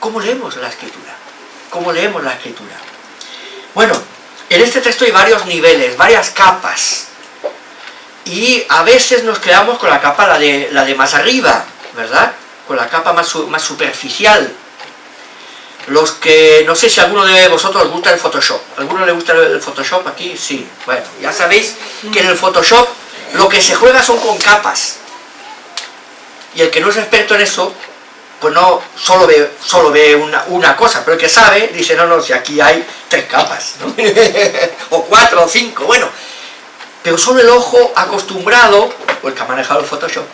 ¿Cómo leemos la Escritura? ¿Cómo leemos la Escritura? Bueno, en este texto hay varios niveles, varias capas. Y a veces nos quedamos con la capa, la de más arriba, ¿verdad? Con la capa más superficial. Los que, no sé si a alguno de vosotros os gusta el Photoshop. ¿A alguno le gusta el Photoshop aquí? Sí. Bueno, ya sabéis que en el Photoshop lo que se juega son con capas. Y el que no es experto en eso, pues no solo ve una cosa, pero el que sabe dice, no, si aquí hay 3 capas, ¿no? O 4 o 5, bueno. Pero solo el ojo acostumbrado, o el que ha manejado el Photoshop,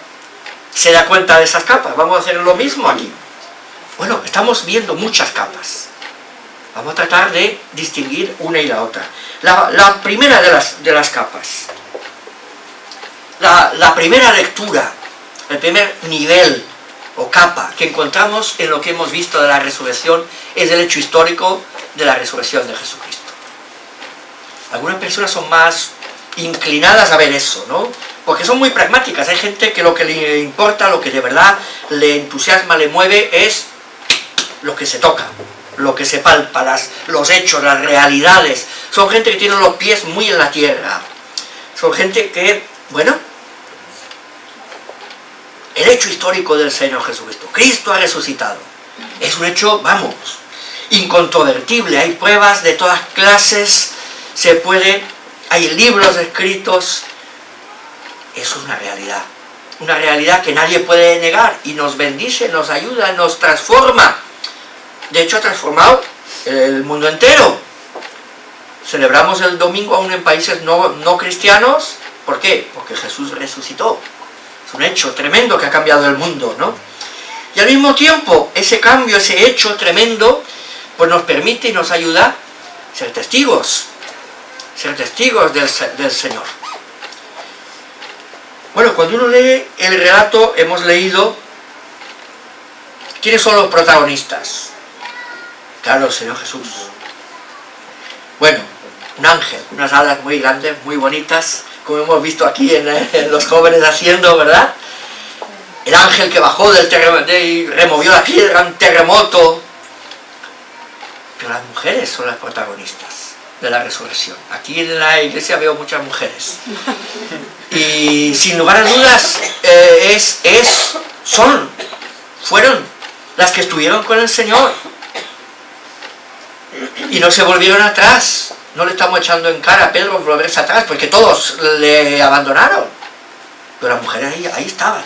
se da cuenta de esas capas. Vamos a hacer lo mismo aquí. Bueno, estamos viendo muchas capas. Vamos a tratar de distinguir una y la otra. La primera de las capas, la primera lectura, el primer nivel o capa que encontramos en lo que hemos visto de la resurrección es el hecho histórico de la resurrección de Jesucristo. Algunas personas son más inclinadas a ver eso, ¿no? Porque son muy pragmáticas. Hay gente que lo que le importa, lo que de verdad le entusiasma, le mueve, es lo que se toca, lo que se palpa, los hechos, las realidades. Son gente que tiene los pies muy en la tierra. Son gente que, bueno, el hecho histórico del Señor Jesucristo. Cristo ha resucitado. Es un hecho, vamos, incontrovertible. Hay pruebas de todas clases, hay libros escritos. Eso es una realidad que nadie puede negar y nos bendice, nos ayuda, nos transforma. De hecho ha transformado el mundo entero. Celebramos el domingo aún en países no cristianos. ¿Por qué? Porque Jesús resucitó. Es un hecho tremendo que ha cambiado el mundo, ¿no? Y al mismo tiempo, ese cambio, ese hecho tremendo, pues nos permite y nos ayuda a ser testigos del Señor. Bueno, cuando uno lee el relato, hemos leído quiénes son los protagonistas. Claro, el Señor Jesús. Bueno, un ángel, unas alas muy grandes, muy bonitas, como hemos visto aquí en los jóvenes haciendo, ¿verdad? El ángel que bajó y removió la piedra, un terremoto. Pero las mujeres son las protagonistas de la resurrección. Aquí en la iglesia veo muchas mujeres. Y sin lugar a dudas, fueron las que estuvieron con el Señor. Y no se volvieron atrás. No le estamos echando en cara a Pedro volverse atrás, porque todos le abandonaron. Pero las mujeres ahí estaban.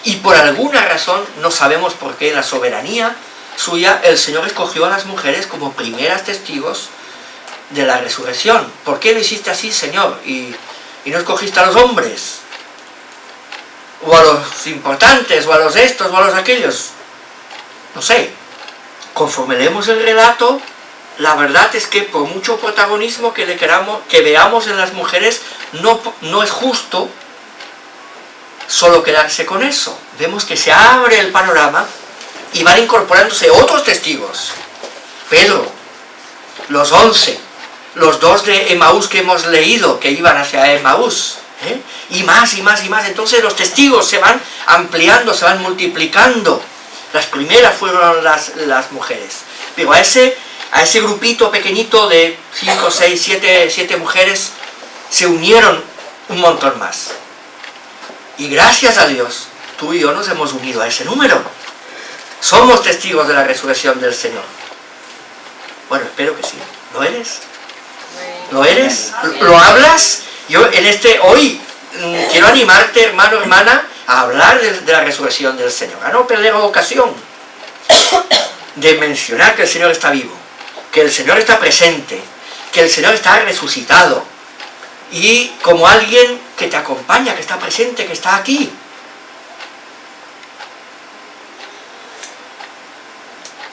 Y por alguna razón, no sabemos por qué, en la soberanía suya, el Señor escogió a las mujeres como primeras testigos de la resurrección. ¿Por qué lo hiciste así, Señor? Y no escogiste a los hombres, o a los importantes, o a los estos, o a los aquellos. No sé. Conforme leemos el relato, la verdad es que por mucho protagonismo que veamos en las mujeres, no es justo solo quedarse con eso. Vemos que se abre el panorama y van incorporándose otros testigos. Pedro, los 11, los 2 de Emaús que hemos leído, que iban hacia Emaús, y más y más y más. Entonces los testigos se van ampliando, se van multiplicando. Las primeras fueron las mujeres. Pero a ese grupito pequeñito de 5, 6, 7 mujeres se unieron un montón más. Y gracias a Dios, tú y yo nos hemos unido a ese número. Somos testigos de la resurrección del Señor. Bueno, espero que sí. ¿Lo eres? ¿Lo eres? ¿Lo hablas? Yo hoy quiero animarte, hermano, hermana, a hablar de la resurrección del Señor, a no perder ocasión de mencionar que el Señor está vivo, que el Señor está presente, que el Señor está resucitado, y como alguien que te acompaña, que está presente, que está aquí.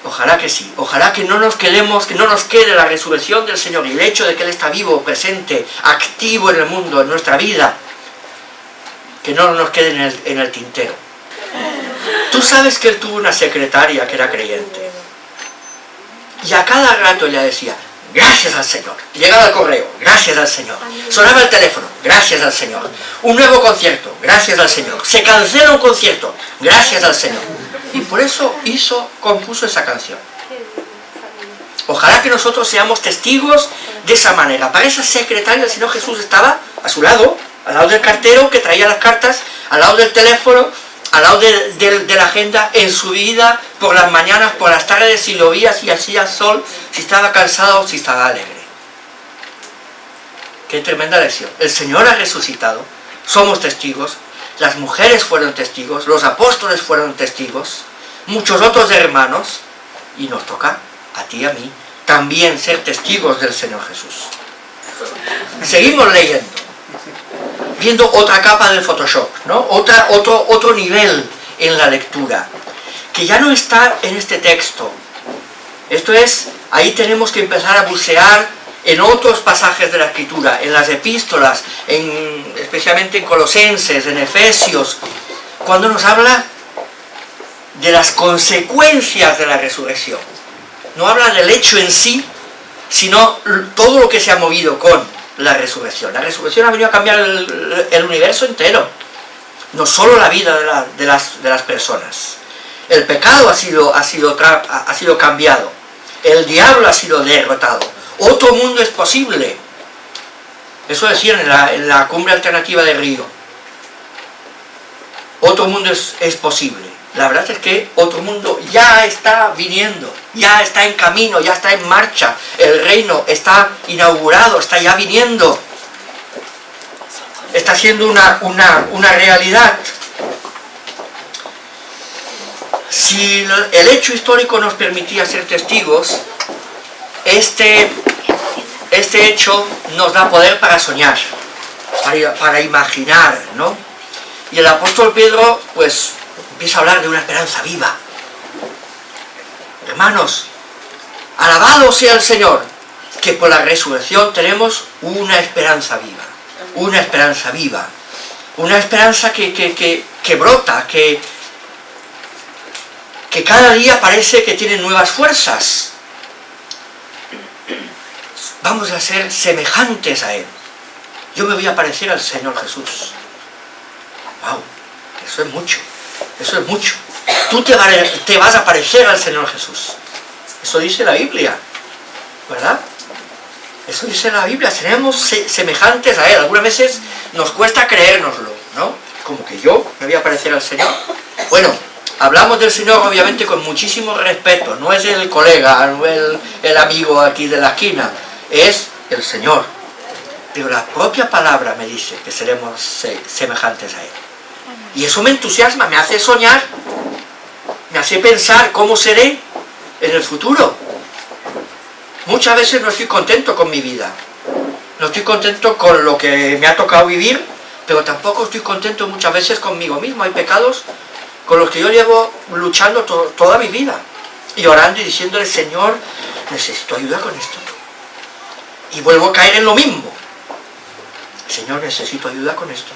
Ojalá que sí, ojalá que no nos quede la resurrección del Señor y el hecho de que Él está vivo, presente, activo en el mundo, en nuestra vida, que no nos quede en el tintero. Tú sabes que Él tuvo una secretaria que era creyente, y a cada rato ella decía, gracias al Señor. Llegaba el correo, gracias al Señor. Sonaba el teléfono, gracias al Señor. Un nuevo concierto, gracias al Señor. Se cancela un concierto, gracias al Señor. Y por eso compuso esa canción. Ojalá que nosotros seamos testigos de esa manera. Para esa secretaria el Señor Jesús estaba a su lado, al lado del cartero que traía las cartas, al lado del teléfono, al lado de la agenda, en su vida, por las mañanas, por las tardes, si llovía, si hacía sol, si estaba cansado, si estaba alegre. Qué tremenda lección. El Señor ha resucitado, somos testigos, las mujeres fueron testigos, los apóstoles fueron testigos, muchos otros hermanos, y nos toca a ti y a mí también ser testigos del Señor Jesús. Seguimos leyendo, viendo otra capa del Photoshop, ¿no? Otro nivel en la lectura, que ya no está en este texto. Esto es, ahí tenemos que empezar a bucear en otros pasajes de la Escritura, en las epístolas, especialmente en Colosenses, en Efesios, cuando nos habla de las consecuencias de la resurrección. No habla del hecho en sí, sino todo lo que se ha movido con la resurrección. La resurrección ha venido a cambiar el universo entero, no solo la vida de las personas. El pecado ha sido cambiado, el diablo ha sido derrotado, otro mundo es posible. Eso decían en la cumbre alternativa de Río. Otro mundo es posible. La verdad es que otro mundo ya está viniendo, ya está en camino, ya está en marcha. El reino está inaugurado, está ya viniendo. Está siendo una realidad. Si el hecho histórico nos permitía ser testigos, este hecho nos da poder para soñar, para imaginar, ¿no? Y el apóstol Pedro, pues, empieza a hablar de una esperanza viva. Hermanos, alabado sea el Señor, que por la resurrección tenemos una esperanza viva. Una esperanza viva. Una esperanza que brota, que cada día parece que tiene nuevas fuerzas. Vamos a ser semejantes a Él. Yo me voy a parecer al Señor Jesús. ¡Wow! Eso es mucho. Eso es mucho. Tú te vas a parecer al Señor Jesús. Eso dice la Biblia, ¿verdad? Eso dice la Biblia. Seremos semejantes a Él. Algunas veces nos cuesta creérnoslo, ¿no? Como que yo me voy a parecer al Señor. Bueno, hablamos del Señor obviamente con muchísimo respeto. No es el colega, no es el amigo aquí de la esquina. Es el Señor. Pero la propia palabra me dice que seremos semejantes a Él. Y eso me entusiasma, me hace soñar, me hace pensar cómo seré en el futuro. Muchas veces no estoy contento con mi vida, no estoy contento con lo que me ha tocado vivir, pero tampoco estoy contento muchas veces conmigo mismo. Hay pecados con los que yo llevo luchando toda mi vida, y orando y diciéndole: Señor, necesito ayuda con esto. Y vuelvo a caer en lo mismo. Señor, necesito ayuda con esto.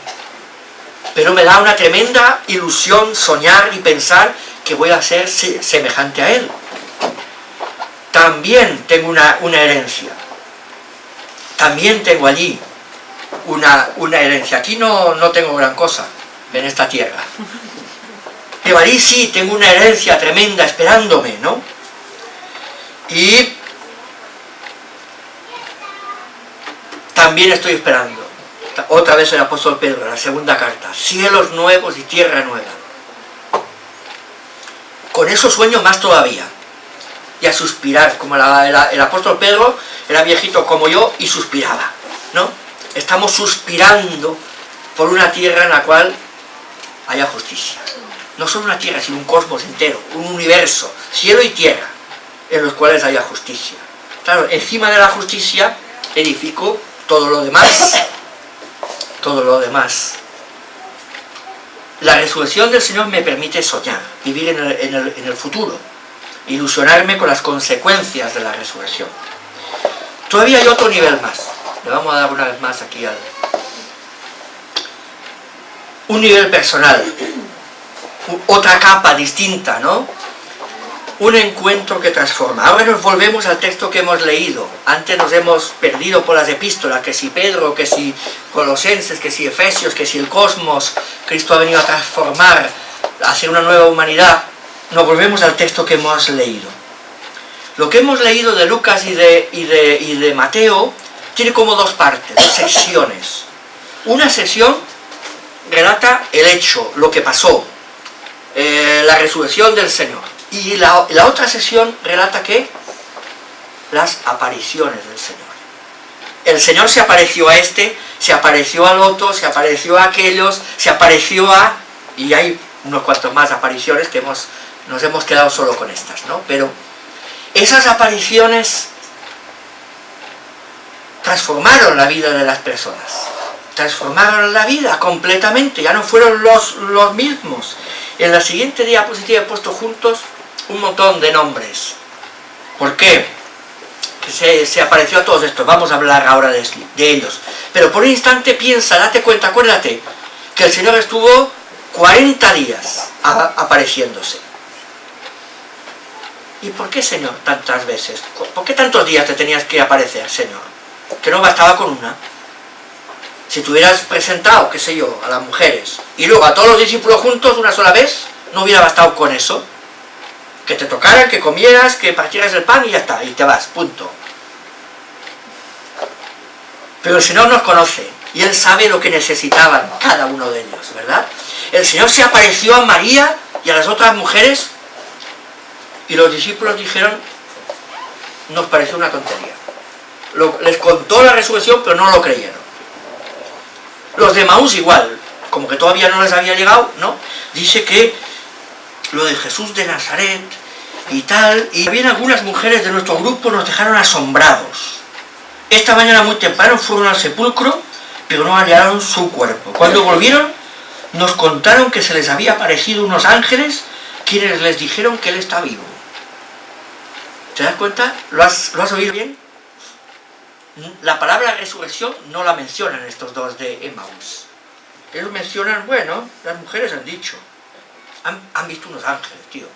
Pero me da una tremenda ilusión soñar y pensar que voy a ser semejante a Él. También tengo una herencia. También tengo allí una herencia. Aquí no tengo gran cosa en esta tierra. Pero allí sí tengo una herencia tremenda esperándome, ¿no? Y también estoy esperando. Otra vez el apóstol Pedro, la segunda carta: cielos nuevos y tierra nueva. Con eso sueño más todavía. Y a suspirar, como el apóstol Pedro era viejito como yo y suspiraba, ¿no? Estamos suspirando por una tierra en la cual haya justicia. No solo una tierra, sino un cosmos entero, un universo, cielo y tierra, en los cuales haya justicia. Claro, encima de la justicia edifico todo lo demás. Todo lo demás. La resurrección del Señor me permite soñar, vivir en el futuro, ilusionarme con las consecuencias de la resurrección. Todavía hay otro nivel más. Le vamos a dar una vez más aquí un nivel personal, otra capa distinta, ¿no? Un encuentro que transforma. Ahora nos volvemos al texto que hemos leído. Antes nos hemos perdido por las epístolas, que si Pedro, que si Colosenses, que si Efesios, que si el cosmos. Cristo ha venido a transformar, a hacer una nueva humanidad. Nos volvemos al texto que hemos leído. Lo que hemos leído de Lucas y de Mateo tiene como dos partes, dos secciones. Una sección relata el hecho, lo que pasó, la resurrección del Señor. Y la otra sección relata ¿qué? Las apariciones del Señor. El Señor se apareció a este, se apareció al otro, se apareció a aquellos, se apareció a... Y hay unos cuantos más apariciones que nos hemos quedado solo con estas, ¿no? Pero esas apariciones transformaron la vida de las personas. Transformaron la vida completamente, ya no fueron los mismos. En la siguiente diapositiva he puesto juntos un montón de nombres. ¿Por qué? Que se apareció a todos estos, vamos a hablar ahora de ellos. Pero por un instante piensa, date cuenta, acuérdate, que el Señor estuvo 40 días apareciéndose. ¿Y por qué, Señor, tantas veces? ¿Por qué tantos días te tenías que aparecer, Señor? Que no bastaba con una. Si te hubieras presentado, qué sé yo, a las mujeres, y luego a todos los discípulos juntos una sola vez, no hubiera bastado con eso. Que te tocaran, que comieras, que partieras el pan y ya está, y te vas, punto. Pero el Señor nos conoce, y Él sabe lo que necesitaban cada uno de ellos, ¿verdad? El Señor se apareció a María y a las otras mujeres, y los discípulos dijeron, nos pareció una tontería. Les contó la resurrección, pero no lo creyeron. Los de Emaús igual, como que todavía no les había llegado, ¿no? Dice que lo de Jesús de Nazaret y tal, y también algunas mujeres de nuestro grupo nos dejaron asombrados. Esta mañana muy temprano fueron al sepulcro, pero no hallaron su cuerpo. Cuando volvieron, nos contaron que se les había aparecido unos ángeles, quienes les dijeron que Él está vivo. ¿Te das cuenta? ¿Lo has oído bien? La palabra resurrección no la mencionan estos dos de Emaús. Ellos mencionan, bueno, las mujeres han dicho, han visto unos ángeles, tío,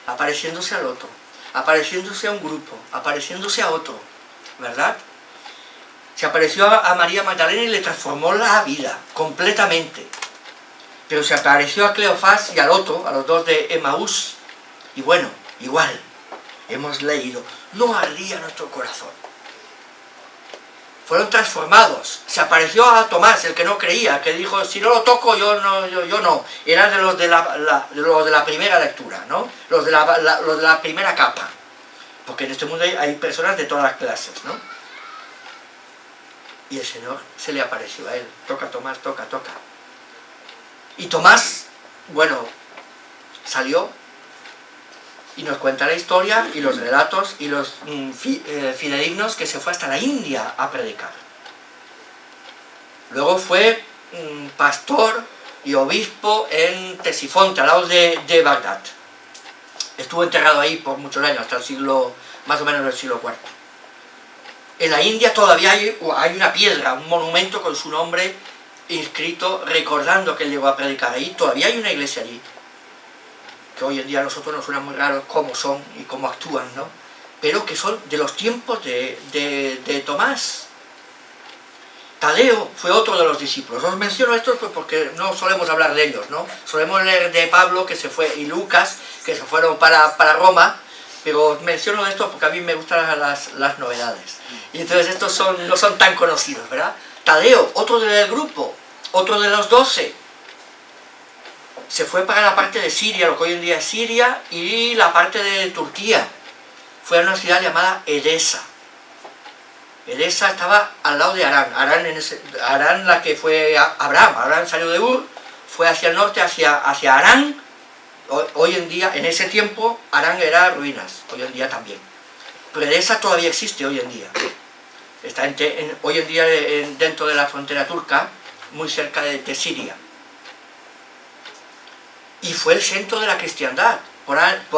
apareciéndose al otro, apareciéndose a un grupo, apareciéndose a otro, ¿verdad? Se apareció a María Magdalena y le transformó la vida, completamente. Pero se apareció a Cleofás y al otro, a los dos de Emaús, y bueno, igual, hemos leído, no ardía nuestro corazón. Fueron transformados. Se apareció a Tomás, el que no creía, que dijo, si no lo toco, yo no. Eran de los de la primera lectura, ¿no? Los de la primera capa. Porque en este mundo hay personas de todas las clases, ¿no? Y el Señor se le apareció a él. Toca, Tomás, toca. Y Tomás, bueno, salió y nos cuenta la historia y los relatos y los fidedignos que se fue hasta la India a predicar. Luego fue pastor y obispo en Ctesifonte, al lado de Bagdad. Estuvo enterrado ahí por muchos años, hasta el siglo, más o menos el siglo IV. En la India todavía hay una piedra, un monumento con su nombre inscrito, recordando que él llegó a predicar ahí. Todavía hay una iglesia allí, que hoy en día a nosotros nos suena muy raro cómo son y cómo actúan, ¿no? Pero que son de los tiempos de Tomás. Tadeo fue otro de los discípulos. Os menciono estos pues porque no solemos hablar de ellos, ¿no? Solemos leer de Pablo, que se fue, y Lucas, que se fueron para Roma, pero os menciono esto porque a mí me gustan las novedades. Y entonces estos no son tan conocidos, ¿verdad? Tadeo, otro del grupo, otro de los 12, se fue para la parte de Siria, lo que hoy en día es Siria, y la parte de Turquía. Fue a una ciudad llamada Edesa. Edesa estaba al lado de Harán. Harán la que fue Abraham. Abraham salió de Ur, fue hacia el norte, hacia Harán. Hoy en día, en ese tiempo, Harán era ruinas, hoy en día también. Pero Edesa todavía existe hoy en día. Está hoy en día dentro de la frontera turca, muy cerca de Siria. Y fue el centro de la cristiandad,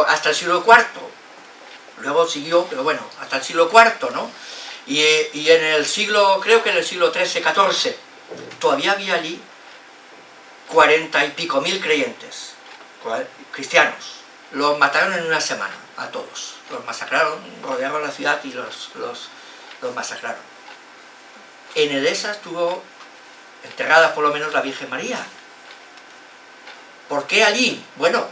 hasta el siglo IV. Luego siguió, pero bueno, hasta el siglo IV, ¿no? Y en el siglo, creo que en el siglo XIII, XIV, todavía había allí 40 y pico mil creyentes, cristianos. Los mataron en una semana, a todos. Los masacraron, rodearon la ciudad y los masacraron. En Edesa estuvo enterrada por lo menos la Virgen María. ¿Por qué allí? Bueno,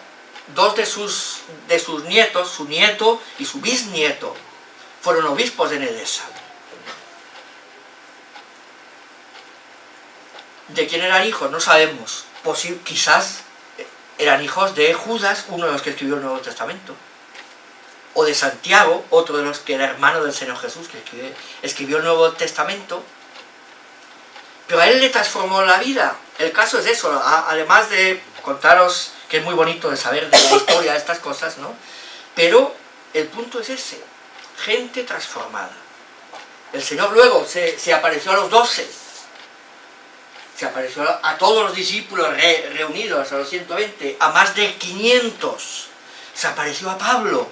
dos de sus de sus nietos, su nieto y su bisnieto, fueron obispos en Edesa. ¿De quién eran hijos? No sabemos. Quizás eran hijos de Judas, uno de los que escribió el Nuevo Testamento. O de Santiago, otro de los que era hermano del Señor Jesús, que escribió el Nuevo Testamento. Pero a él le transformó la vida. El caso es eso, además de contaros, que es muy bonito de saber de la historia de estas cosas, ¿no? Pero el punto es ese, gente transformada. El Señor luego se apareció a los 12, se apareció a todos los discípulos reunidos, a los 120, a más de 500, se apareció a Pablo.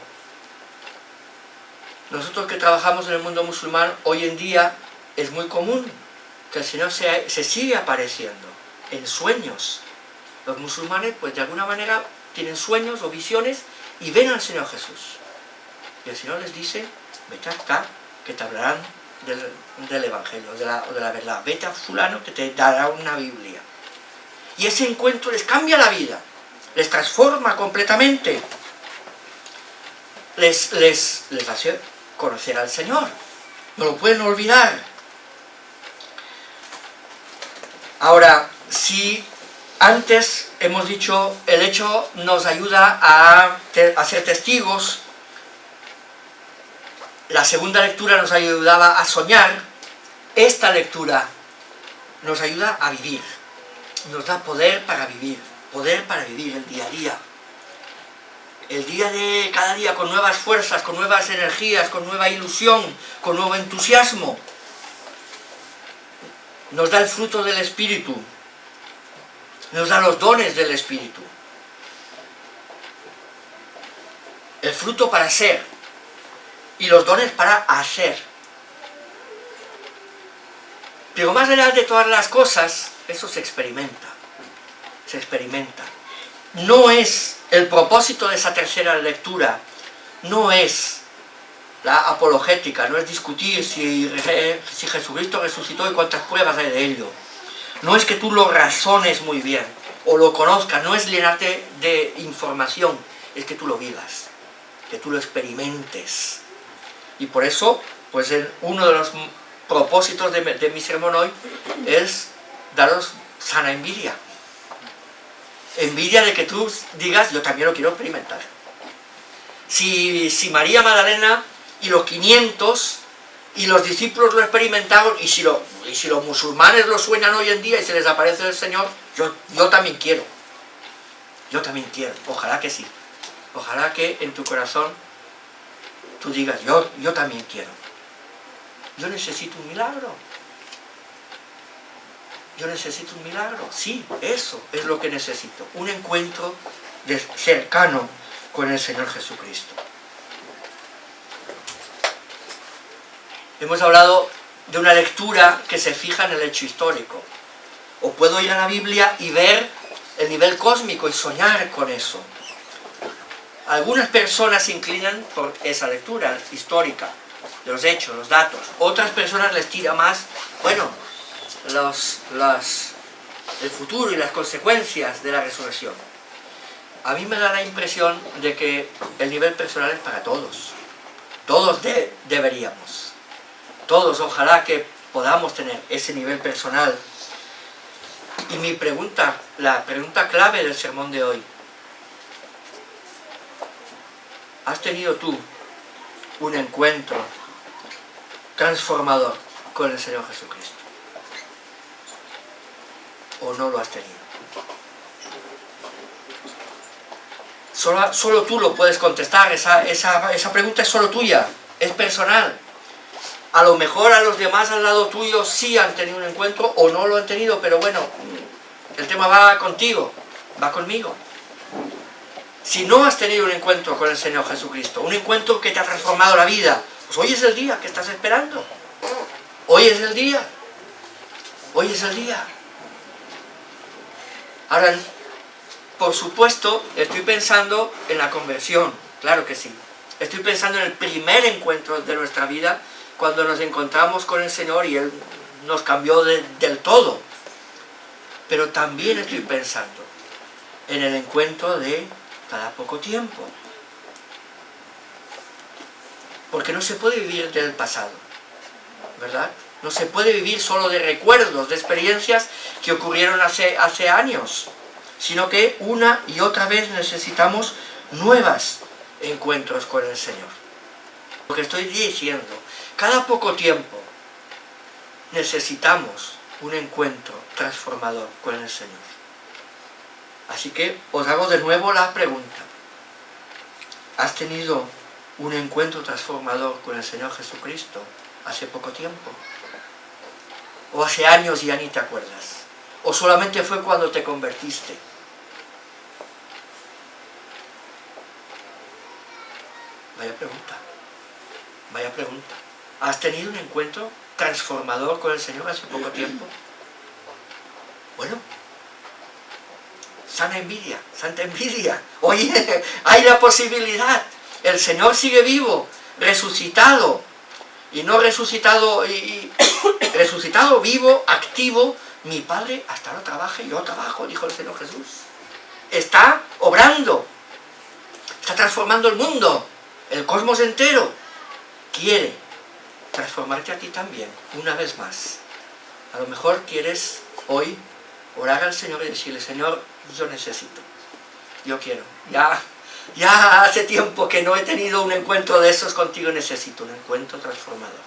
Nosotros que trabajamos en el mundo musulmán, hoy en día es muy común que el Señor se sigue apareciendo en sueños. Los musulmanes, pues de alguna manera, tienen sueños o visiones y ven al Señor Jesús. Y el Señor les dice, vete acá, que te hablarán del Evangelio, de la verdad. Vete a fulano que te dará una Biblia. Y ese encuentro les cambia la vida, les transforma completamente. Les hace conocer al Señor. No lo pueden olvidar. Ahora, si antes hemos dicho, el hecho nos ayuda a ser testigos, la segunda lectura nos ayudaba a soñar, esta lectura nos ayuda a vivir, nos da poder para vivir el día a día. El día de cada día con nuevas fuerzas, con nuevas energías, con nueva ilusión, con nuevo entusiasmo. Nos da el fruto del Espíritu, nos da los dones del Espíritu. El fruto para ser y los dones para hacer. Pero más allá de todas las cosas, eso se experimenta. Se experimenta. No es el propósito de esa tercera lectura, no es la apologética, no es discutir si Jesucristo resucitó y cuántas pruebas hay de ello. No es que tú lo razones muy bien o lo conozcas, no es llenarte de información, es que tú lo vivas, que tú lo experimentes. Y por eso, pues uno de los propósitos de mi sermón hoy es daros sana envidia. Envidia de que tú digas, yo también lo quiero experimentar. Si María Magdalena y los 500 y los discípulos lo experimentaron, y si los musulmanes lo sueñan hoy en día y se les aparece el Señor, yo también quiero. Yo también quiero. Ojalá que sí. Ojalá que en tu corazón tú digas, yo también quiero. Yo necesito un milagro. Yo necesito un milagro. Sí, eso es lo que necesito. Un encuentro cercano con el Señor Jesucristo. Hemos hablado de una lectura que se fija en el hecho histórico. O puedo ir a la Biblia y ver el nivel cósmico y soñar con eso. Algunas personas se inclinan por esa lectura histórica, de los hechos, los datos. Otras personas les tira más, bueno, el futuro y las consecuencias de la resurrección. A mí me da la impresión de que el nivel personal es para todos. Todos deberíamos. Todos, ojalá que podamos tener ese nivel personal. Y mi pregunta, la pregunta clave del sermón de hoy: ¿has tenido tú un encuentro transformador con el Señor Jesucristo? ¿O no lo has tenido? Solo tú lo puedes contestar. Esa pregunta es solo tuya, es personal. A lo mejor a los demás al lado tuyo sí han tenido un encuentro o no lo han tenido, pero bueno, el tema va contigo, va conmigo. Si no has tenido un encuentro con el Señor Jesucristo, un encuentro que te ha transformado la vida, pues hoy es el día que estás esperando. Hoy es el día. Hoy es el día. Ahora, por supuesto, estoy pensando en la conversión, claro que sí. Estoy pensando en el primer encuentro de nuestra vida, cuando nos encontramos con el Señor y Él nos cambió del todo. Pero también estoy pensando en el encuentro de cada poco tiempo, Porque no se puede vivir del pasado, ¿verdad? No se puede vivir solo de recuerdos, de experiencias que ocurrieron hace años, sino que una y otra vez necesitamos nuevos encuentros con el Señor. Lo que estoy diciendo, cada poco tiempo necesitamos un encuentro transformador con el Señor. Así que os hago de nuevo la pregunta. ¿Has tenido un encuentro transformador con el Señor Jesucristo hace poco tiempo? ¿O hace años y ya ni te acuerdas? ¿O solamente fue cuando te convertiste? Vaya pregunta. Vaya pregunta. ¿Has tenido un encuentro transformador con el Señor hace poco tiempo? Bueno, santa envidia. Oye, hay la posibilidad. El Señor sigue vivo, resucitado. Y no resucitado, resucitado, vivo, activo. Mi Padre hasta ahora trabaja y yo trabajo, dijo el Señor Jesús. Está obrando. Está transformando el mundo, el cosmos entero. Quiere transformarte a ti también, una vez más. A lo mejor quieres hoy orar al Señor y decirle, Señor, yo necesito, yo quiero. Ya hace tiempo que no he tenido un encuentro de esos contigo, necesito un encuentro transformador.